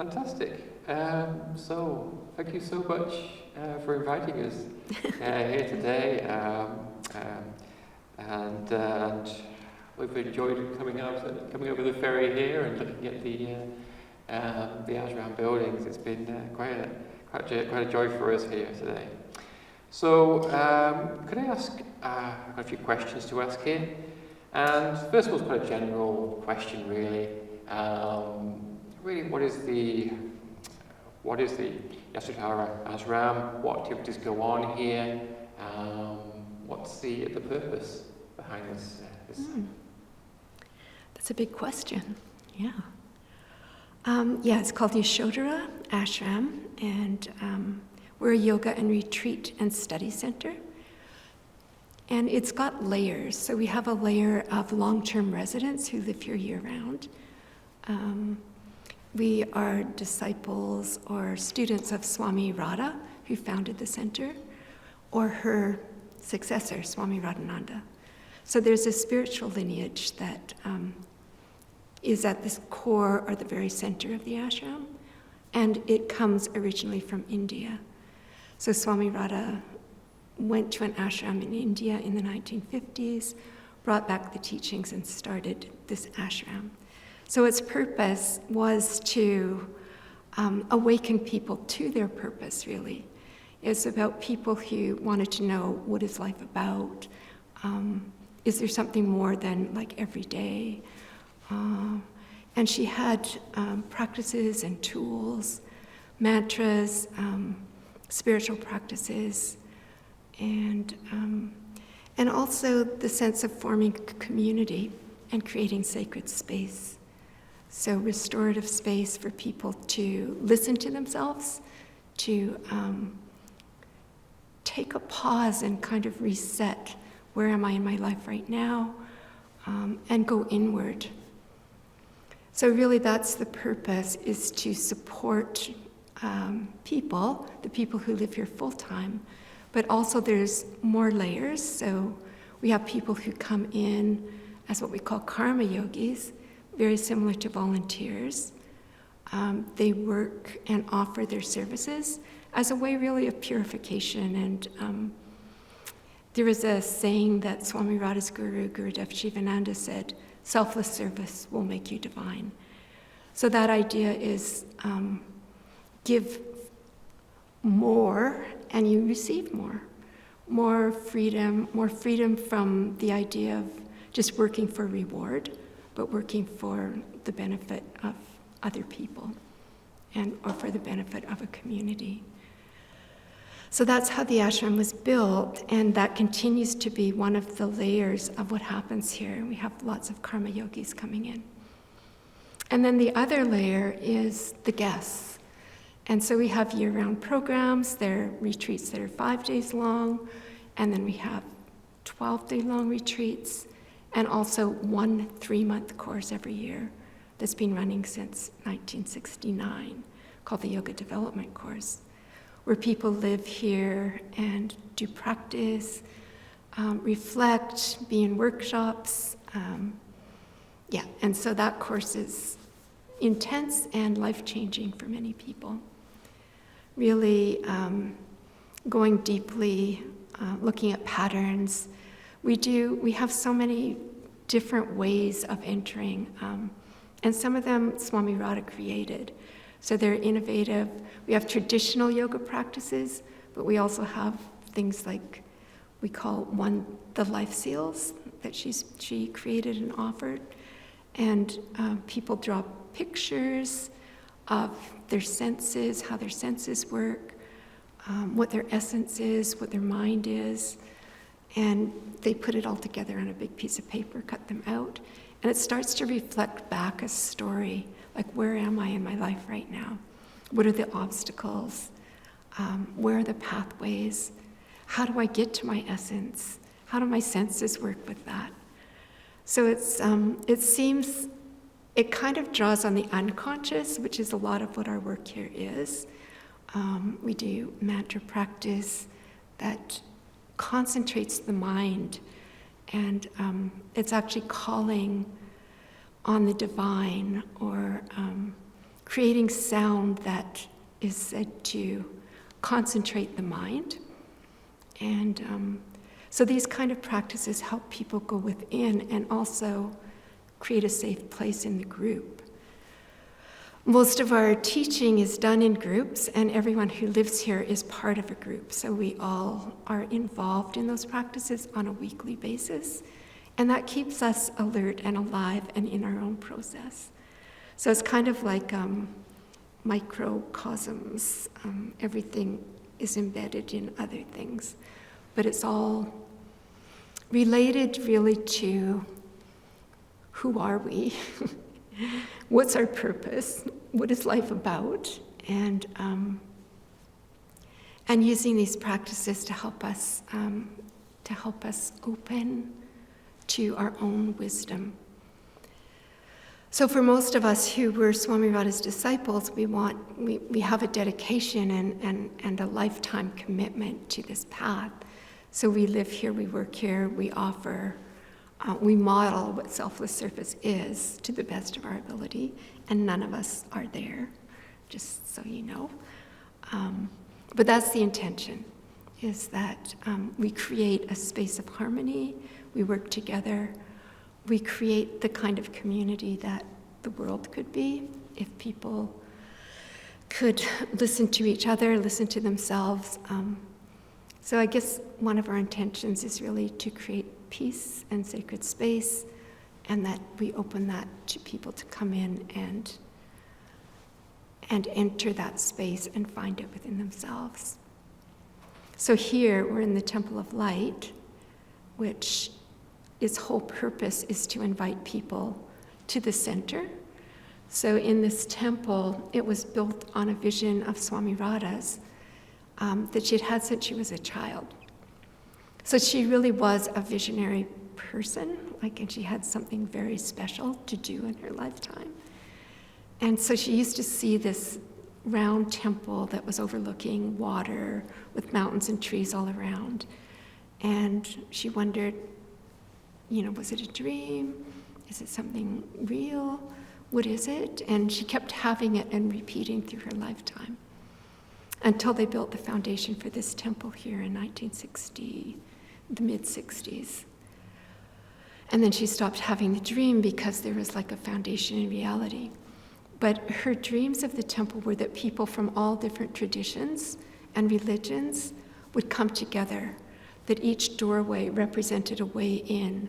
Fantastic. So, thank you so much for inviting us here today. And we've enjoyed coming over the ferry here and looking at the ashram buildings. It's been quite a joy for us here today. So, could I ask? I've got a few questions to ask here. And first of all, it's quite a general question, really. Really, what is the Yasodhara Ashram? What activities go on here? What's the purpose behind this? That's a big question. Yeah. It's called Yasodhara Ashram, and we're a yoga and retreat and study center. And it's got layers. So we have a layer of long-term residents who live here year-round. We are disciples or students of Swami Radha, who founded the center, or her successor, Swami Lalitananda. So there's a spiritual lineage that is at this core or the very center of the ashram, and it comes originally from India. So Swami Radha went to an ashram in India in the 1950s, brought back the teachings and started this ashram. So its purpose was to awaken people to their purpose, really. It's about people who wanted to know, what is life about? Is there something more than like every day? And she had practices and tools, mantras, spiritual practices, and also the sense of forming a community and creating sacred space. So restorative space for people to listen to themselves, to take a pause and kind of reset, where am I in my life right now, and go inward. So really that's the purpose, is to support people, the people who live here full-time, but also there's more layers. So we have people who come in as what we call karma yogis, very similar to volunteers. They work and offer their services as a way really of purification. And there is a saying that Swami Radha's guru, Gurudev Shivananda, said, selfless service will make you divine. So that idea is give more and you receive more. More freedom from the idea of just working for reward, but working for the benefit of other people or for the benefit of a community. So that's how the ashram was built, and that continues to be one of the layers of what happens here. We have lots of karma yogis coming in. And then the other layer is the guests. And so we have year-round programs. There are retreats that are 5 days long, and then we have 12-day-long retreats, and also 1 3-month course every year that's been running since 1969, called the Yoga Development Course, where people live here and do practice, reflect, be in workshops. And so that course is intense and life-changing for many people. Really going deeply, looking at patterns. We have so many different ways of entering, and some of them Swami Radha created. So they're innovative. We have traditional yoga practices, but we also have things like we call one the life seals that she created and offered. And people draw pictures of their senses, how their senses work, what their essence is, what their mind is. And they put it all together on a big piece of paper, cut them out. And it starts to reflect back a story, like where am I in my life right now? What are the obstacles? Where are the pathways? How do I get to my essence? How do my senses work with that? So it kind of draws on the unconscious, which is a lot of what our work here is. We do mantra practice that concentrates the mind, and it's actually calling on the divine or creating sound that is said to concentrate the mind. And so these kind of practices help people go within and also create a safe place in the group. Most of our teaching is done in groups, and everyone who lives here is part of a group. So we all are involved in those practices on a weekly basis, and that keeps us alert and alive and in our own process. So it's kind of like microcosms. Everything is embedded in other things, but it's all related really to who are we? What's our purpose? What is life about? And using these practices to help us open to our own wisdom. So for most of us who were Swami Radha's disciples, we have a dedication and a lifetime commitment to this path. So we live here, we work here, we offer, we model what selfless service is to the best of our ability, and none of us are there, just so you know. But that's the intention, is that we create a space of harmony, we work together, we create the kind of community that the world could be if people could listen to each other, listen to themselves. So I guess one of our intentions is really to create peace and sacred space, and that we open that to people to come in and enter that space and find it within themselves. So here we're in the Temple of Light, which its whole purpose is to invite people to the center. So in this temple, it was built on a vision of Swami Radha's that she'd had since she was a child. So she really was a visionary person, and she had something very special to do in her lifetime. And so she used to see this round temple that was overlooking water with mountains and trees all around. And she wondered, was it a dream? Is it something real? What is it? And she kept having it and repeating through her lifetime until they built the foundation for this temple here in 1960, the mid-60s. And then she stopped having the dream because there was like a foundation in reality. But her dreams of the temple were that people from all different traditions and religions would come together, that each doorway represented a way in.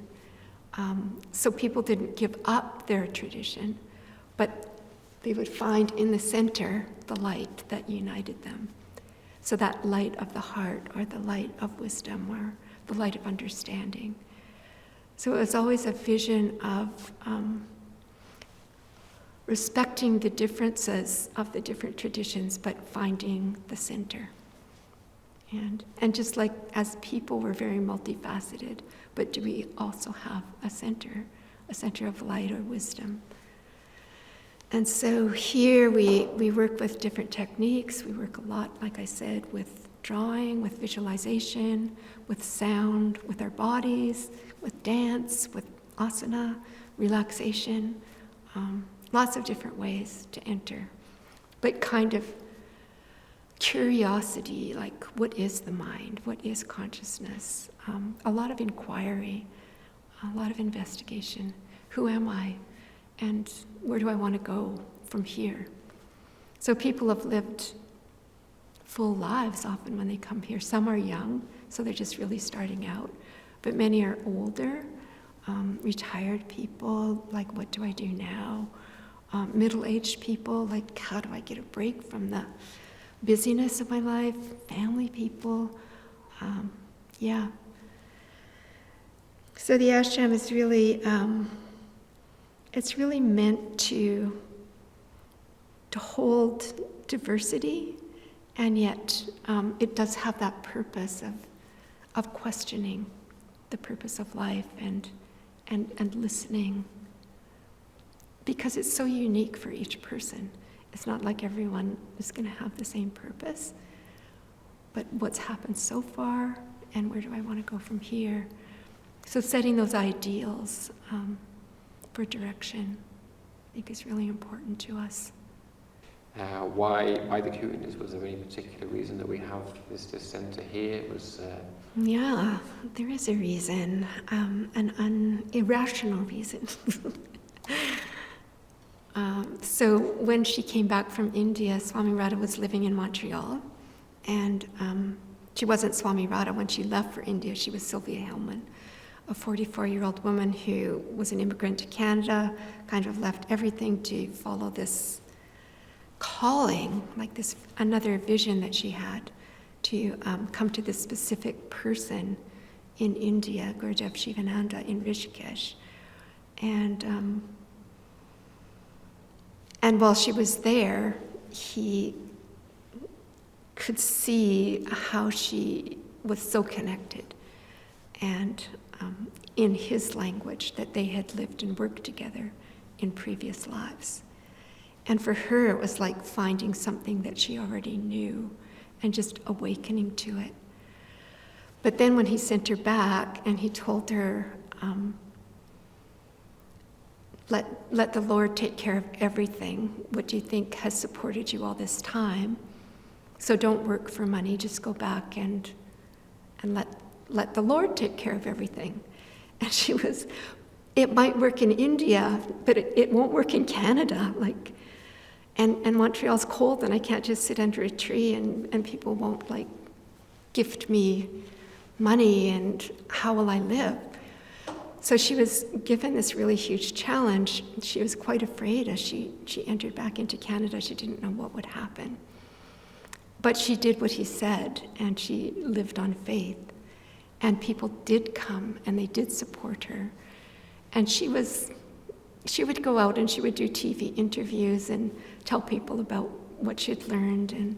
So people didn't give up their tradition, but they would find in the center the light that united them. So that light of the heart, or the light of wisdom, or the light of understanding. So it was always a vision of respecting the differences of the different traditions, but finding the center. And just like as people, we're very multifaceted, but do we also have a center of light or wisdom? And so here we work with different techniques. We work a lot, like I said, with drawing, with visualization, with sound, with our bodies, with dance, with asana, relaxation, lots of different ways to enter. But kind of curiosity, like what is the mind? What is consciousness? A lot of inquiry, a lot of investigation. Who am I? And where do I want to go from here? So people have lived full lives often when they come here. Some are young, so they're just really starting out. But many are older, retired people, like what do I do now? Middle-aged people, like how do I get a break from the busyness of my life? Family people, yeah. So the ashram is really, it's really meant to hold diversity, and yet it does have that purpose of questioning the purpose of life and listening, because it's so unique for each person. It's not like everyone is going to have the same purpose, but what's happened so far, and where do I want to go from here? So setting those ideals for direction, I think, is really important to us. Why the Kootenays? Was there any particular reason that we have this centre here? It was. Yeah, there is a reason, an irrational reason. So when she came back from India, Swami Radha was living in Montreal, and she wasn't Swami Radha when she left for India. She was Sylvia Hillman, a 44-year-old woman who was an immigrant to Canada, kind of left everything to follow this calling, like this another vision that she had to come to this specific person in India, Gurudev Shivananda in Rishikesh. And while she was there, he could see how she was so connected, and in his language, that they had lived and worked together in previous lives. And for her, it was like finding something that she already knew and just awakening to it. But then when he sent her back and he told her, let the Lord take care of everything. What do you think has supported you all this time? So don't work for money, just go back and let the Lord take care of everything. And she was, it might work in India, but it won't work in Canada. And Montreal's cold, and I can't just sit under a tree and people won't gift me money, and how will I live? So she was given this really huge challenge. She was quite afraid as she entered back into Canada. She didn't know what would happen. But she did what he said, and she lived on faith. And people did come, and they did support her. And she would go out and she would do TV interviews and tell people about what she'd learned.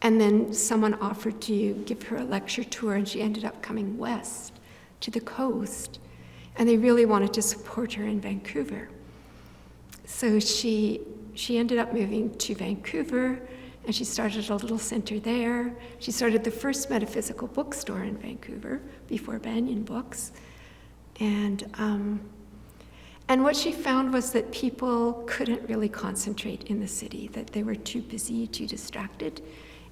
And then someone offered to give her a lecture tour, and she ended up coming west to the coast. And they really wanted to support her in Vancouver. So she ended up moving to Vancouver, and she started a little center there. She started the first metaphysical bookstore in Vancouver before Banyan Books. And what she found was that people couldn't really concentrate in the city, that they were too busy, too distracted.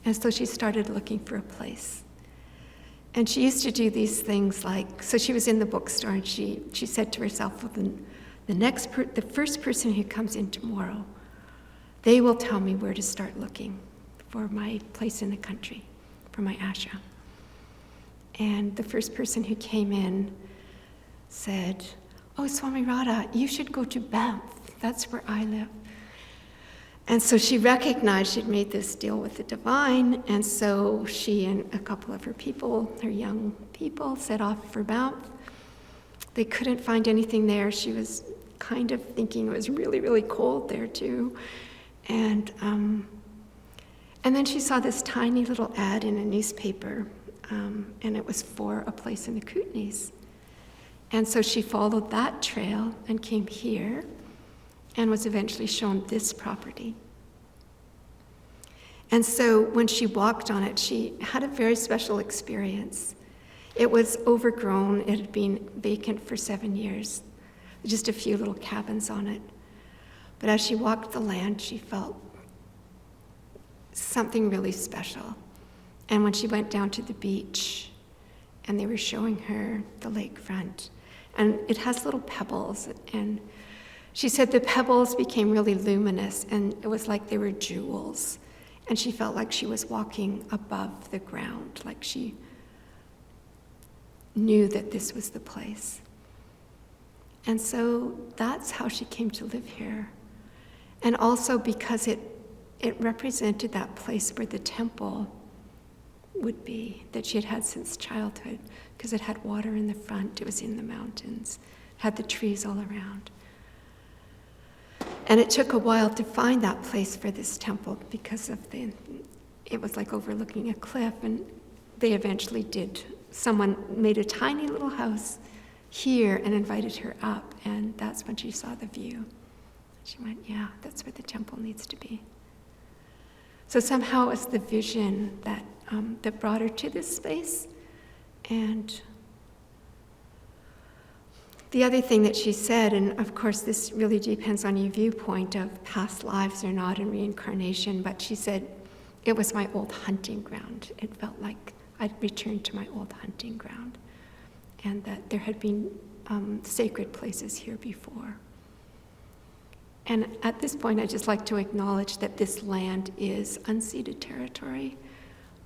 And so she started looking for a place. And she used to do these things so she was in the bookstore, and she said to herself, well, the first person who comes in tomorrow, they will tell me where to start looking for my place in the country, for my ashram. And the first person who came in said, oh, Swami Radha, you should go to Banff. That's where I live. And so she recognized she'd made this deal with the divine, and so she and a couple of her people, her young people, set off for Banff. They couldn't find anything there. She was kind of thinking it was really, really cold there too. And then she saw this tiny little ad in a newspaper, and it was for a place in the Kootenays. And so she followed that trail and came here, and was eventually shown this property. And so when she walked on it, she had a very special experience. It was overgrown. It had been vacant for 7 years, just a few little cabins on it. But as she walked the land, she felt something really special. And when she went down to the beach, and they were showing her the lakefront, and it has little pebbles, and she said the pebbles became really luminous, and it was like they were jewels. And she felt like she was walking above the ground, like she knew that this was the place. And so that's how she came to live here. And also because it represented that place where the temple would be, that she had had since childhood, because it had water in the front, it was in the mountains, had the trees all around. And it took a while to find that place for this temple because of it was like overlooking a cliff, and they eventually did. Someone made a tiny little house here and invited her up, and that's when she saw the view. She went, yeah, that's where the temple needs to be. So somehow it was the vision that brought her to this space, and The other thing that she said, and of course this really depends on your viewpoint of past lives or not and reincarnation, but she said, it was my old hunting ground. It felt like I'd returned to my old hunting ground, and that there had been sacred places here before. And at this point, I'd just like to acknowledge that this land is unceded territory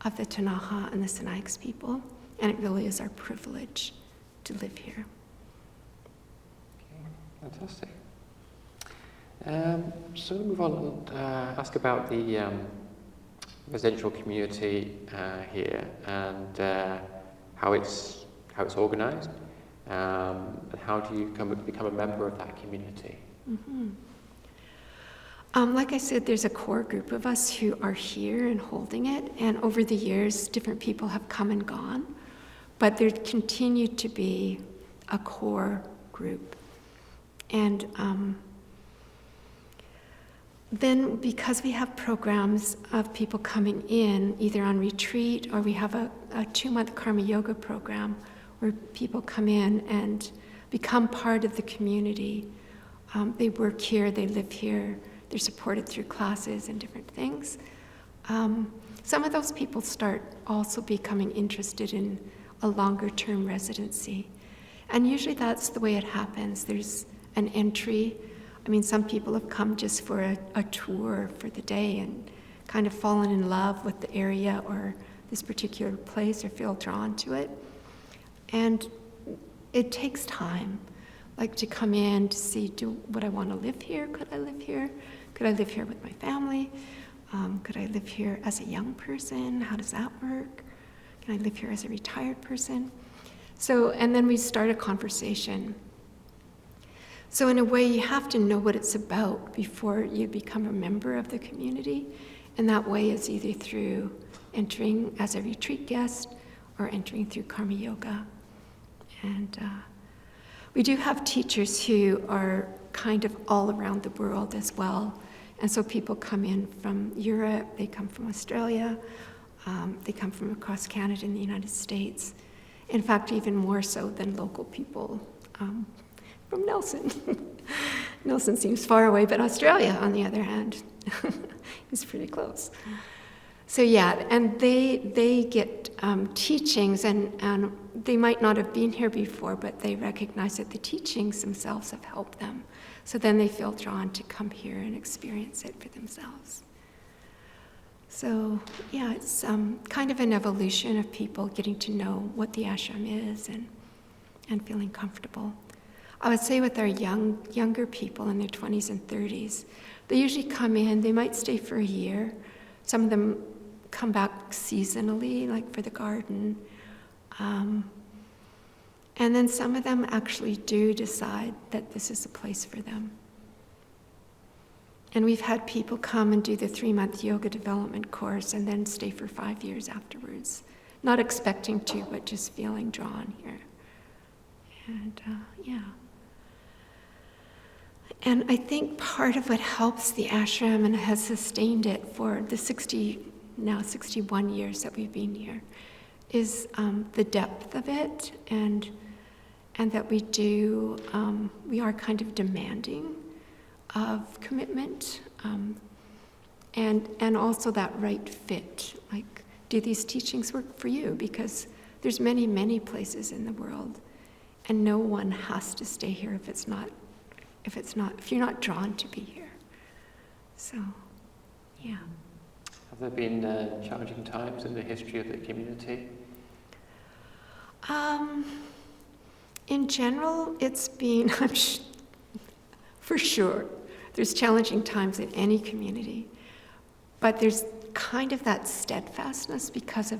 of the Ktunaxa and the Sinaiaks people, and it really is our privilege to live here. Okay, fantastic. So we'll move on and ask about the residential community here and how it's organised, and how do you become a member of that community? Mm-hmm. Like I said, there's a core group of us who are here and holding it, and over the years, different people have come and gone, but there continued to be a core group. And then because we have programs of people coming in, either on retreat, or we have a 2-month Karma Yoga program where people come in and become part of the community. They work here, they live here, they're supported through classes and different things. Some of those people start also becoming interested in a longer-term residency. And usually that's the way it happens. There's an entry. I mean, some people have come just for a tour for the day and kind of fallen in love with the area or this particular place or feel drawn to it. And it takes time, like to come in to see, would I want to live here? Could I live here? Could I live here with my family? Could I live here as a young person? How does that work? Can I live here as a retired person? So, and then we start a conversation. So in a way, you have to know what it's about before you become a member of the community. And that way is either through entering as a retreat guest or entering through Karma Yoga. And we do have teachers who are kind of all around the world as well. And so people come in from Europe, they come from Australia, they come from across Canada and the United States. In fact, even more so than local people from Nelson. Nelson seems far away, but Australia, on the other hand, is pretty close. So yeah, and they get teachings, and they might not have been here before, but they recognize that the teachings themselves have helped them. So then they feel drawn to come here and experience it for themselves. So yeah, it's kind of an evolution of people getting to know what the ashram is and feeling comfortable. I would say with our younger people in their 20s and 30s, they usually come in, they might stay for a year. Some of them come back seasonally, like for the garden. And then some of them actually do decide that this is a place for them. And we've had people come and do the 3-month yoga development course and then stay for 5 years afterwards. Not expecting to, but just feeling drawn here. And yeah. And I think part of what helps the ashram and has sustained it for the 61 years that we've been here is the depth of it, and that we are kind of demanding of commitment, and also that right fit. Like, do these teachings work for you? Because there's many, many places in the world, and no one has to stay here if you're not drawn to be here. So, yeah. Have there been challenging times in the history of the community? In general, it's been, for sure, there's challenging times in any community, but there's kind of that steadfastness because of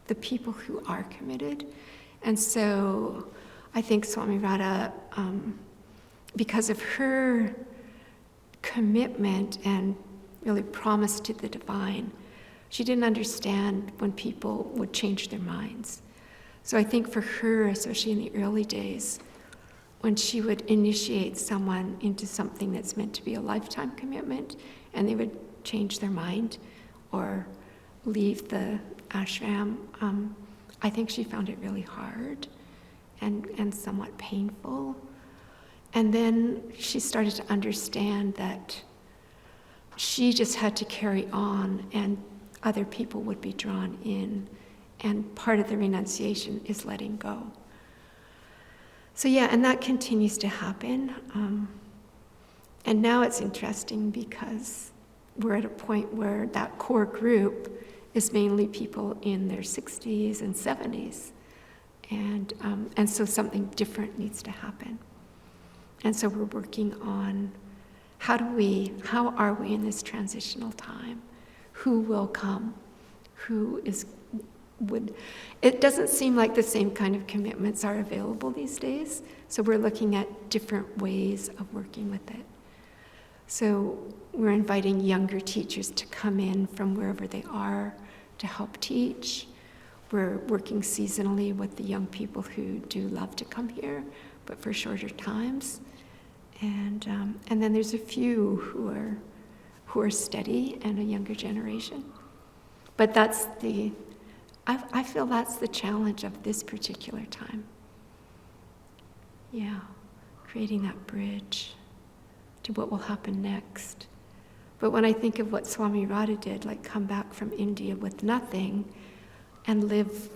the people who are committed. And so I think Swami Radha, because of her commitment and really promise to the divine, she didn't understand when people would change their minds. So I think for her, especially in the early days, when she would initiate someone into something that's meant to be a lifetime commitment, and they would change their mind or leave the ashram, I think she found it really hard. and somewhat painful. And then she started to understand that she just had to carry on and other people would be drawn in. And part of the renunciation is letting go. So yeah, and that continues to happen. And now it's interesting because we're at a point where that core group is mainly people in their 60s and 70s. And so something different needs to happen. And so we're working on how are we in this transitional time? Who will come? It doesn't seem like the same kind of commitments are available these days. So we're looking at different ways of working with it. So we're inviting younger teachers to come in from wherever they are to help teach. We're working seasonally with the young people who do love to come here, but for shorter times. And then there's a few who are steady and a younger generation. But I feel that's the challenge of this particular time. Yeah, creating that bridge to what will happen next. But when I think of what Swami Radha did, like come back from India with nothing and live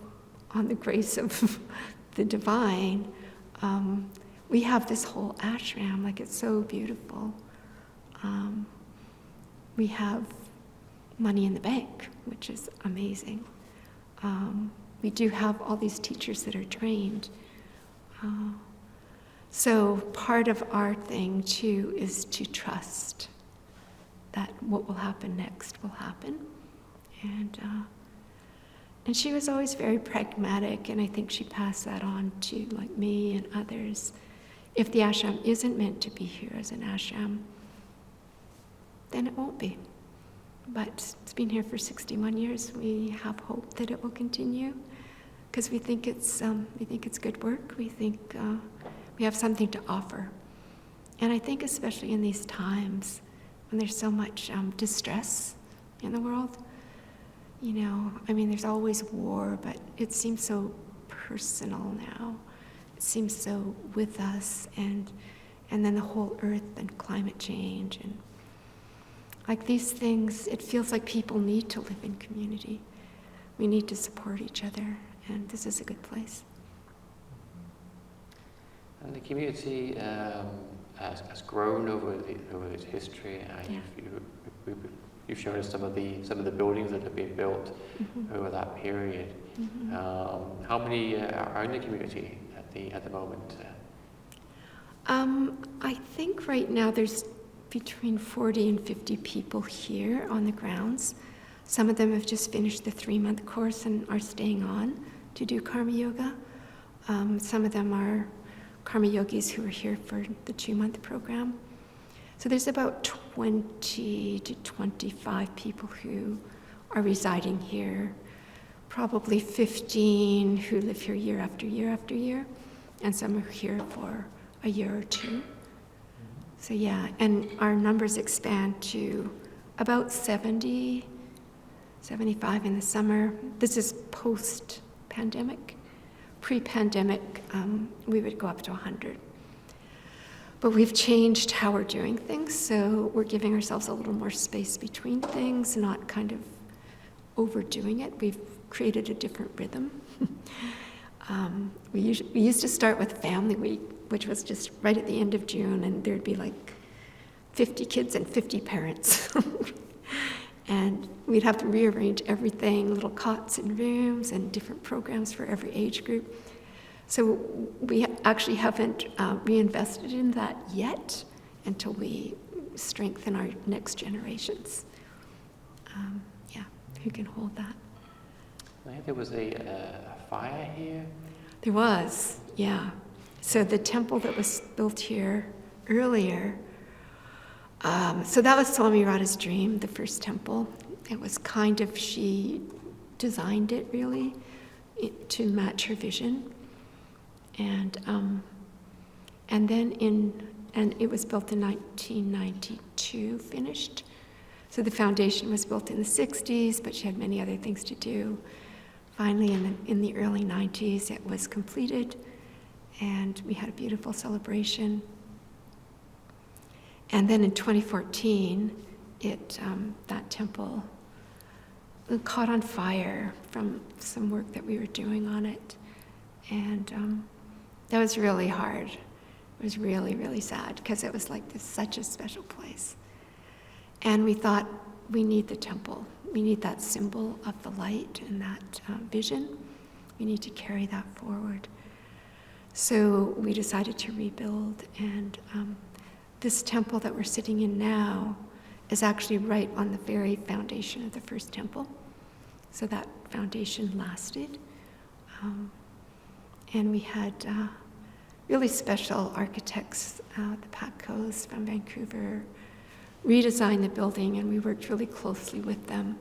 on the grace of the divine, we have this whole ashram, like it's so beautiful. We have money in the bank, which is amazing. We do have all these teachers that are trained. So part of our thing too is to trust that what will happen next will happen. And she was always very pragmatic, and I think she passed that on to like me and others. If the ashram isn't meant to be here as an ashram, then it won't be. But it's been here for 61 years. We have hope that it will continue because we think it's good work. We think we have something to offer. And I think especially in these times when there's so much distress in the world, there's always war, but it seems so personal now. It seems so with us, and then the whole earth and climate change and like these things, it feels like people need to live in community. We need to support each other, and this is a good place. And the community has grown over its history. You've shown us some of the buildings that have been built over that period. How many are in the community at the moment? I think right now there's between 40 and 50 people here on the grounds. Some of them have just finished the 3-month course and are staying on to do Karma Yoga. Some of them are Karma Yogis who are here for the 2-month program. So there's about 20 to 25 people who are residing here, probably 15 who live here year after year after year, and some are here for a year or two. So yeah, and our numbers expand to about 70, 75 in the summer. This is post-pandemic. Pre-pandemic, we would go up to 100. But we've changed how we're doing things, so we're giving ourselves a little more space between things, not kind of overdoing it. We've created a different rhythm. We used to start with Family Week, which was just right at the end of June, and there'd be like 50 kids and 50 parents. And we'd have to rearrange everything, little cots in rooms and different programs for every age group. So we actually haven't reinvested in that yet until we strengthen our next generations. Who can hold that? I think there was a fire here. There was, yeah. So the temple that was built here earlier, so that was Swami Radha's dream, the first temple. It was kind of, she designed it really to match her vision. And then it was built in 1992, finished. So the foundation was built in the 60s, but she had many other things to do. Finally, in the early 90s, it was completed, and we had a beautiful celebration. And then in 2014, that temple caught on fire from some work that we were doing on it. And that was really hard. It was really, really sad because it was like such a special place. And we thought, we need the temple. We need that symbol of the light and that vision. We need to carry that forward. So we decided to rebuild, and this temple that we're sitting in now is actually right on the very foundation of the first temple. So that foundation lasted. And we had really special architects, the Patcos from Vancouver, redesigned the building, and we worked really closely with them.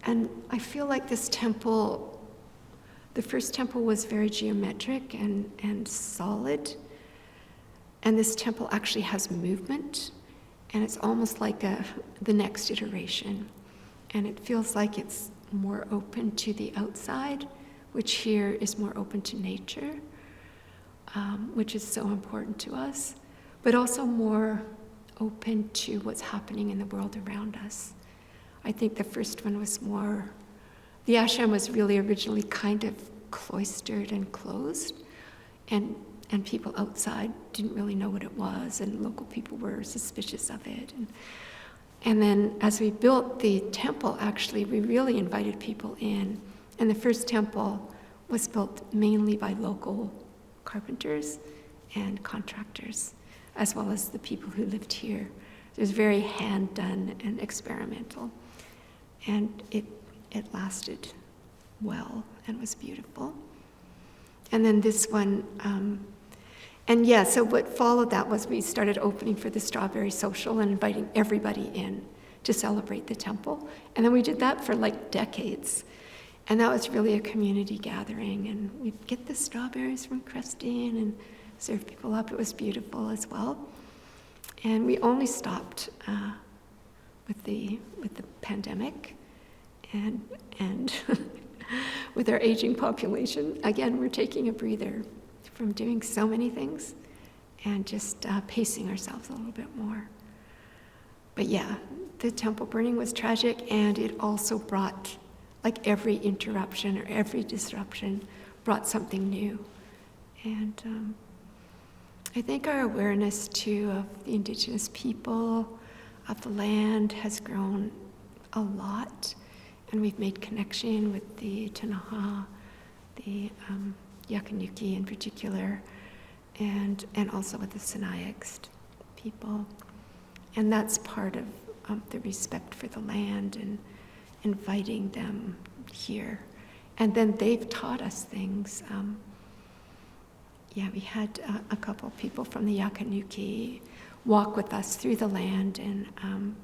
And I feel like this temple, the first temple was very geometric and solid. And this temple actually has movement, and it's almost like the next iteration. And it feels like it's more open to the outside, which here is more open to nature, which is so important to us, but also more open to what's happening in the world around us. I think the first one was more, the ashram was really originally kind of cloistered and closed, and people outside didn't really know what it was, and local people were suspicious of it. And then as we built the temple, actually, we really invited people in. And the first temple was built mainly by local carpenters and contractors, as well as the people who lived here. It was very hand-done and experimental. And it lasted well and was beautiful. And then this one, so what followed that was we started opening for the Strawberry Social and inviting everybody in to celebrate the temple. And then we did that for like decades. And that was really a community gathering. And we'd get the strawberries from Christine and serve people up. It was beautiful as well. And we only stopped with the pandemic and with our aging population. Again, we're taking a breather from doing so many things and just pacing ourselves a little bit more. But yeah, the temple burning was tragic, and it also brought, like every interruption or every disruption, brought something new. And I think our awareness too of the Indigenous people, of the land, has grown a lot, and we've made connection with the Tanaha, the Yakanuki in particular, and also with the Sinixt people. And that's part of the respect for the land and inviting them here. And then they've taught us things. We had a couple people from the Yakanuki walk with us through the land, and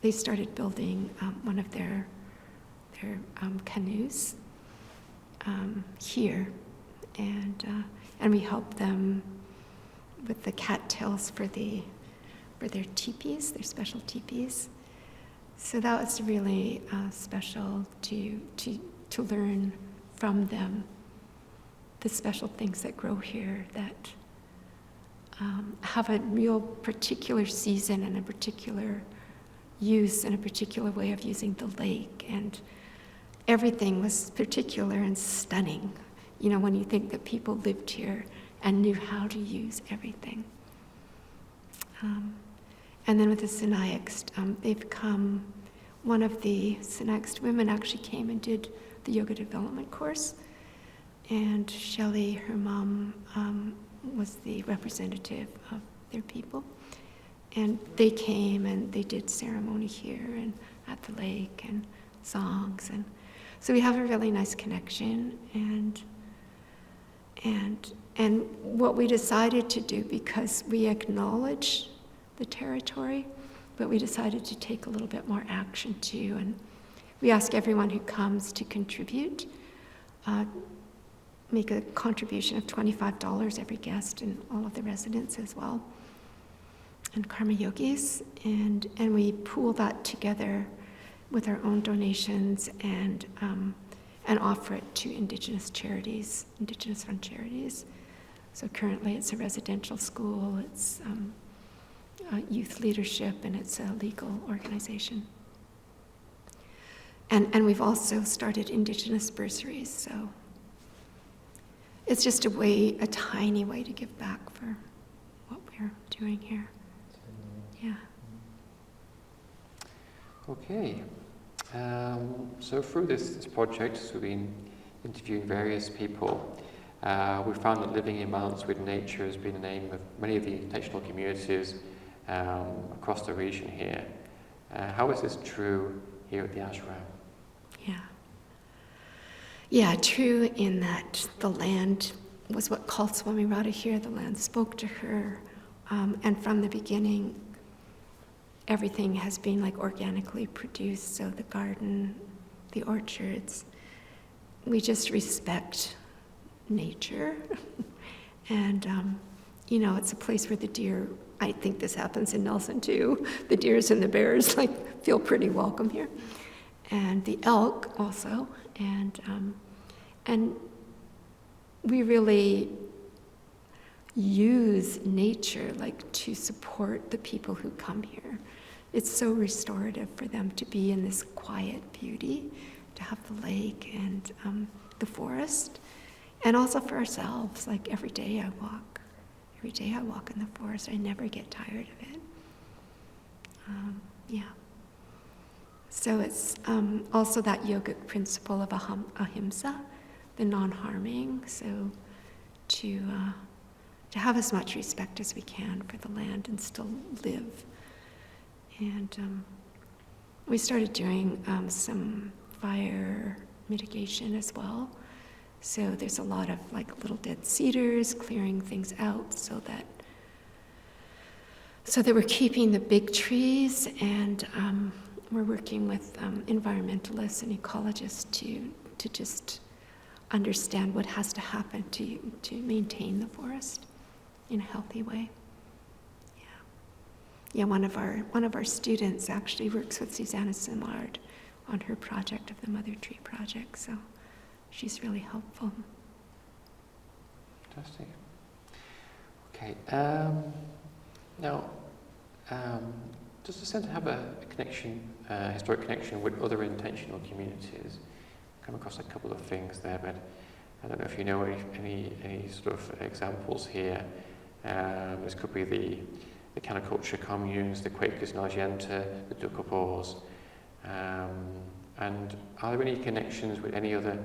they started building one of their canoes here. And we helped them with the cattails for their teepees, their special teepees. So that was really special to learn from them the special things that grow here that have a real particular season and a particular use and a particular way of using the lake. And everything was particular and stunning. You know, when you think that people lived here and knew how to use everything. And then with the Sinixt, they've come, one of the Sinixt women actually came and did the yoga development course. And Shelley, her mom, was the representative of their people. And they came and they did ceremony here and at the lake and songs. And so we have a really nice connection. And what we decided to do, because we acknowledge the territory, but we decided to take a little bit more action too. And we ask everyone who comes to contribute, make a contribution of $25, every guest and all of the residents as well, and Karma Yogis, and we pool that together with our own donations and offer it to Indigenous charities, Indigenous-run charities, So currently it's a residential school, it's youth leadership, and it's a legal organization. And we've also started Indigenous bursaries, so it's just a tiny way to give back for what we're doing here. Yeah. Okay. So through this project, so we've been interviewing various people. We found that living in balance with nature has been the aim of many of the intentional communities across the region here. How is this true here at the ashram? Yeah, true in that the land was what called Swami Radha here. The land spoke to her, and from the beginning, everything has been like organically produced. So the garden, the orchards, we just respect nature, and it's a place where the deer. I think this happens in Nelson too. The deers and the bears feel pretty welcome here, and the elk also, and we really use nature to support the people who come here. It's so restorative for them to be in this quiet beauty, to have the lake and the forest, and also for ourselves. Every day I walk in the forest. I never get tired of it. So it's also that yogic principle of ahimsa, the non-harming. So to have as much respect as we can for the land and still live. And we started doing some fire mitigation as well. So there's a lot of little dead cedars, clearing things out so that we're keeping the big trees, and we're working with environmentalists and ecologists to just understand what has to happen to maintain the forest in a healthy way. Yeah, one of our students actually works with Susanna Simard on her project of the Mother Tree Project, so she's really helpful. Fantastic. Okay. Now, does the centre have a connection, historic connection with other intentional communities? Come across a couple of things there, but I don't know if you know any sort of examples here. This could be the Canaculture communes, the Quakers in Argenta, the Doukhobors. And are there any connections with any other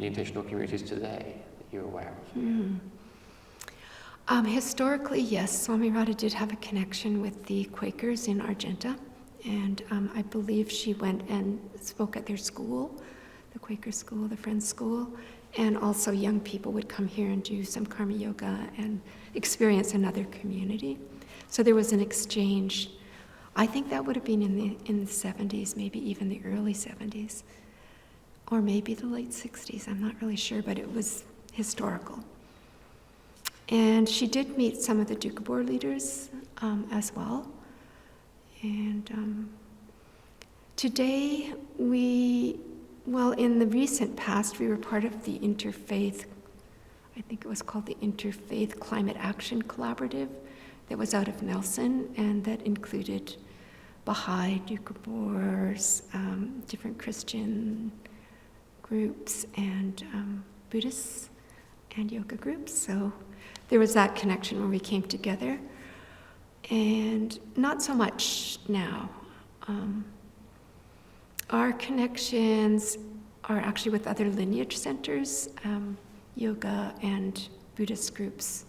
intentional communities today that you're aware of? Historically, yes, Swami Radha did have a connection with the Quakers in Argenta, and I believe she went and spoke at their school, the Quaker school, the Friends School, and also young people would come here and do some karma yoga and experience another community. So there was an exchange. I think that would have been in the 70s, maybe even the early 70s, or maybe the late 60s, I'm not really sure, but it was historical. And she did meet some of the Doukhobor leaders as well. And today in the recent past, we were part of the interfaith, I think it was called the Interfaith Climate Action Collaborative, that was out of Nelson, and that included Baha'i, Doukhobors, different Christian groups, and Buddhists and yoga groups. So there was that connection where we came together, and not so much now. Our connections are actually with other lineage centers, yoga and Buddhist groups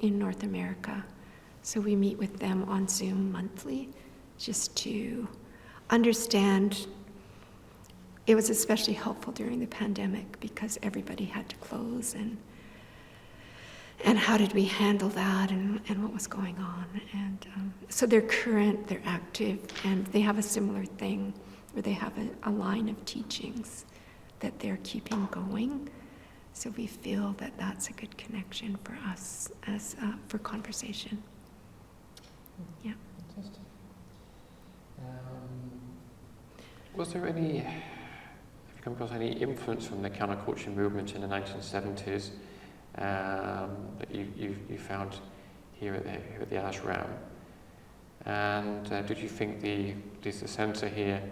in North America. So we meet with them on Zoom monthly just to understand. It was especially helpful during the pandemic because everybody had to close, and how did we handle that, and what was going on. And so they're current, they're active, and they have a similar thing where they have a line of teachings that they're keeping going. So we feel that that's a good connection for us as for conversation. Yeah. Fantastic. Was there have you come across any influence from the counterculture movement in the 1970s that you found here at the ashram. And did you think does the centre here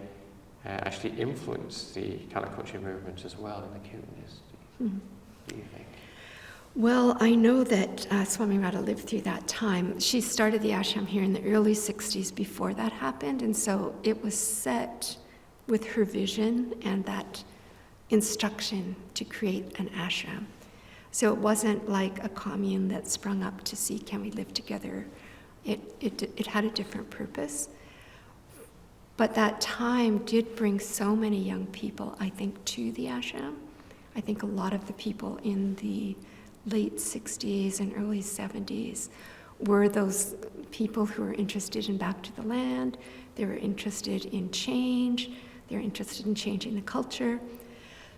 actually influence the counterculture movement as well in the Kootenays? Do you think? Well, I know that Swami Radha lived through that time. She started the ashram here in the early 60s before that happened, and so it was set with her vision and that instruction to create an ashram. So it wasn't like a commune that sprung up to see, can we live together? It had a different purpose. But that time did bring so many young people, I think, to the ashram. I think a lot of the people in the late 60s and early 70s were those people who were interested in back to the land. They were interested in change. They were interested in changing the culture.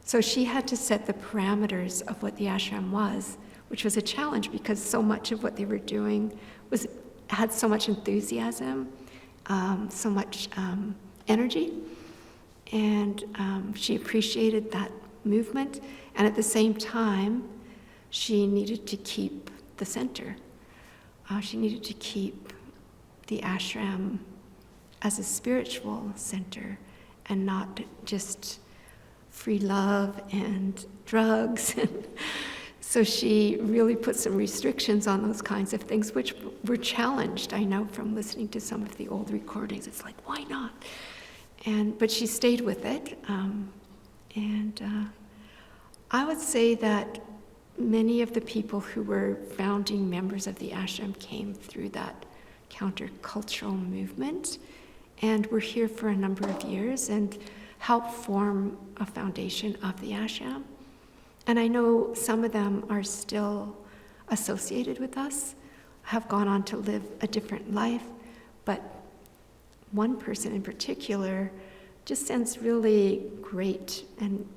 So she had to set the parameters of what the ashram was, which was a challenge because so much of what they were doing had so much enthusiasm, so much energy, and she appreciated that movement. And at the same time, she needed to keep the center. She needed to keep the ashram as a spiritual center and not just free love and drugs. So she really put some restrictions on those kinds of things, which were challenged. I know from listening to some of the old recordings, it's like, why not? But she stayed with it. I would say that many of the people who were founding members of the ashram came through that countercultural movement and were here for a number of years and helped form a foundation of the ashram. And I know some of them are still associated with us, have gone on to live a different life, but one person in particular just sends really great and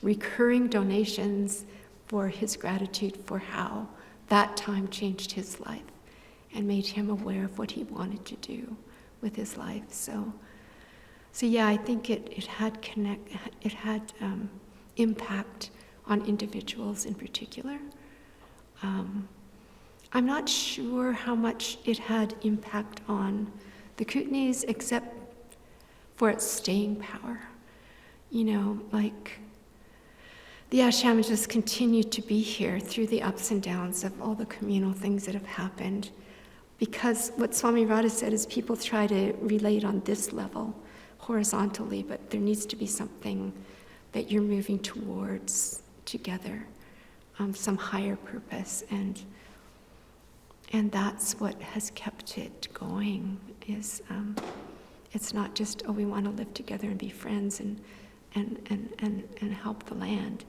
recurring donations for his gratitude for how that time changed his life and made him aware of what he wanted to do with his life. So yeah, I think it had impact on individuals in particular. I'm not sure how much it had impact on the Kootenays, except for its staying power. You know, like the ashram just continued to be here through the ups and downs of all the communal things that have happened. Because what Swami Radha said is people try to relate on this level, horizontally, but there needs to be something that you're moving towards together, some higher purpose, and that's what has kept it going. Is it's not just, oh, we want to live together and be friends and help the land.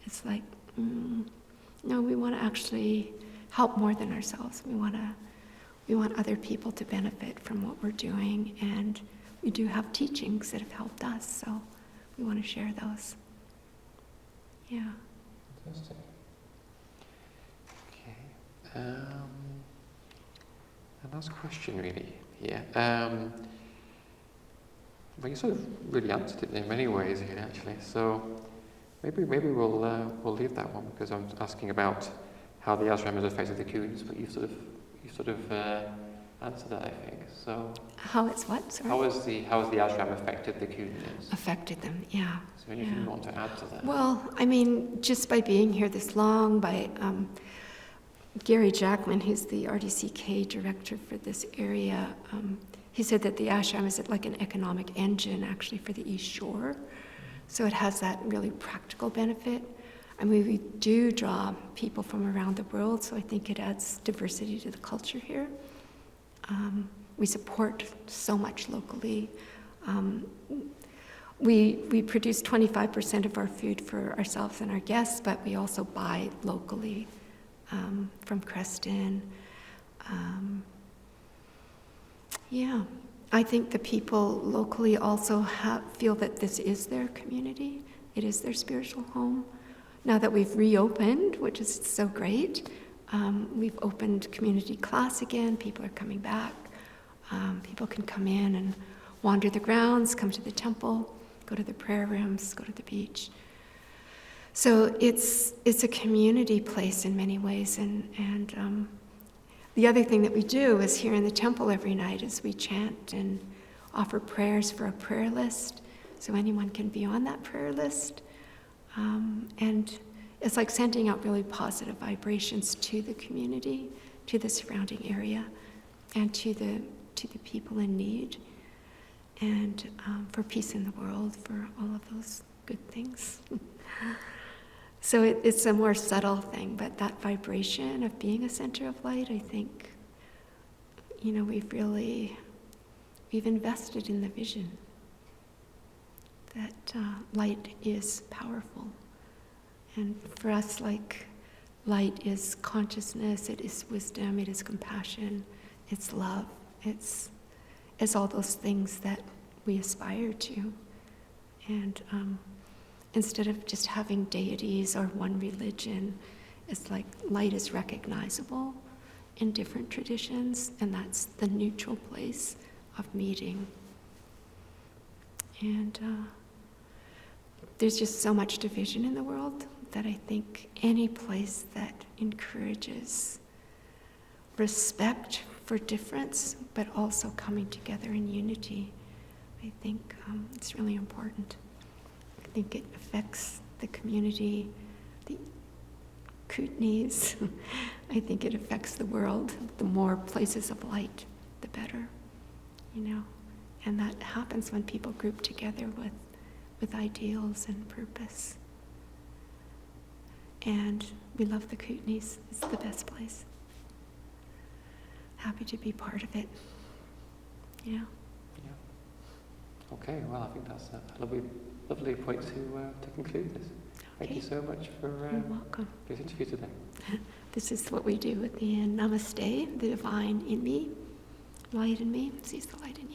It's like, no, we want to actually help more than ourselves. We want other people to benefit from what we're doing, and we do have teachings that have helped us, so we want to share those. Yeah. Fantastic. Okay. And last question, really. Yeah. Well, you sort of really answered it in many ways here, actually. So maybe we'll leave that one because I'm asking about how the ashram has affected the Kootenays, but you sort of answered that, I think. So how it's what? Sorry? How has the ashram affected the Kootenays? Affected them, yeah. Is there anything you want to add to that? Well, I mean, just by being here this long, by Gary Jackman, who's the RDCK director for this area, he said that the ashram is like an economic engine, actually, for the East Shore. So it has that really practical benefit. I mean, we do draw people from around the world, so I think it adds diversity to the culture here. We support so much locally. We produce 25% of our food for ourselves and our guests, but we also buy locally from Creston. Yeah, I think the people locally also feel that this is their community. It is their spiritual home. Now that we've reopened, which is so great, we've opened community class again. People are coming back. People can come in and wander the grounds, come to the temple, go to the prayer rooms, go to the beach. So it's a community place in many ways, and the other thing that we do is here in the temple every night is we chant and offer prayers for a prayer list, so anyone can be on that prayer list. And it's like sending out really positive vibrations to the community, to the surrounding area, and to the people in need, and for peace in the world, for all of those good things. So it's a more subtle thing, but that vibration of being a center of light, I think, we've invested in the vision that light is powerful. And for us, like, light is consciousness, it is wisdom, it is compassion, it's love, it's all those things that we aspire to. And instead of just having deities or one religion, it's like light is recognizable in different traditions, and that's the neutral place of meeting. And there's just so much division in the world that I think any place that encourages respect for difference, but also coming together in unity, I think it's really important. I think it affects the community, the Kootenays. I think it affects the world. The more places of light, the better, And that happens when people group together with ideals and purpose. And we love the Kootenays. It's the best place. Happy to be part of it. Yeah. Okay, well, I think that's a lovely point to conclude this. Thank you so much for You're welcome. this interview today. This is what we do at the end. Namaste, the divine in me, light in me, sees the light in